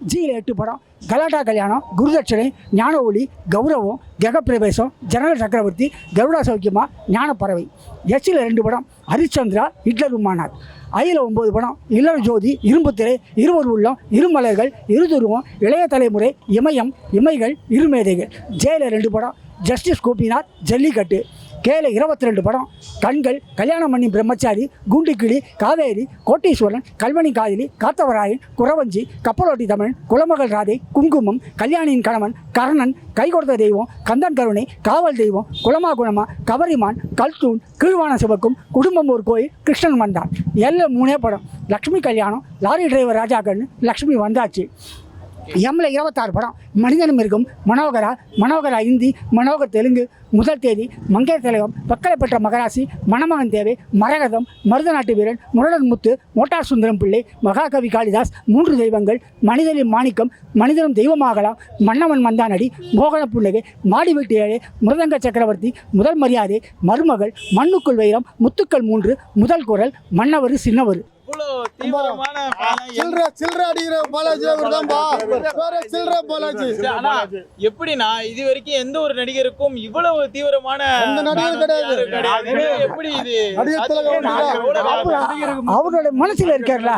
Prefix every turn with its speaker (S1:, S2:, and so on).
S1: ஜியில் 8 படம், கலாட்டா கல்யாணம், குருதட்சணை, ஞான ஒளி, கௌரவம், ஜெகப்பிரவேசம், ஜனரல் சக்கரவர்த்தி, கருடா சௌக்கியமா, ஞானப்பறவை. எஸ்சியில் 2 படம், ஹரிச்சந்திரா, ஹிட்லர் உமானார். ஐயில் 9 படம், இளர ஜோதி, இரும்புத்திரை, இருவர் உள்ளம், இருமலர்கள், இருதுருவம், இளைய தலைமுறை, இமயம், இமைகள், இருமேதைகள். ஜேயில் 2 படம், ஜஸ்டிஸ் கோபிநாத், ஜல்லிக்கட்டு. கேல 22 படம், கண்கள், கல்யாணம் பண்ணி பிரம்மச்சாரி, குண்டுக்கிளி, காவேரி, கோட்டீஸ்வரன், கல்வனி காதலி, காத்தவராயன், குறவஞ்சி, கப்பலோட்டி தமிழன், குலமகள் ராதை, குங்குமம், கல்யாணியின் கணவன், கர்ணன், கை கொடுத்த தெய்வம், கந்தன் கருணை, காவல் தெய்வம், குலமா குணமா, கவரிமான், கல்தூன், கீழ்வான சிவக்கும், குடும்பம் ஒரு கோயில், கிருஷ்ணன் வந்தான். எல்லாம் 3 படம். லக்ஷ்மி கல்யாணம், லாரி டிரைவர் ராஜாக்கண்ணு, லக்ஷ்மி வந்தாச்சு. எம்ல 26 படம், மனிதனும் இருக்கும், மனோகரா ஹிந்தி, மனோகர் தெலுங்கு, முதல் தேதி, மங்கை தலைவம், பக்கலை பெற்ற மகராசி, மணமகன் தேவை, மரகதம், மருதநாட்டு வீரன், முரடன் முத்து, மோட்டார் சுந்தரம் பிள்ளை, மகாகவி காளிதாஸ், 3 தெய்வங்கள், மனிதனின் மாணிக்கம், மனிதனும் தெய்வமாகலாம், மன்னவன் மந்தானடி, மோகன புள்ளகை, மாடி வீட்டு ஏழை, மிருதங்க சக்கரவர்த்தி, முதல் மரியாதை, மருமகள், மண்ணுக்குள் வைரம், முத்துக்கள் 3, முதல் குரல், மன்னவர் சின்னவர்.
S2: எப்படின்னா இது வரைக்கும் எந்த ஒரு நடிகருக்கும் இவ்வளவு தீவிரமான எப்படி இது
S1: அவரோட மனசுல இருக்கார்ல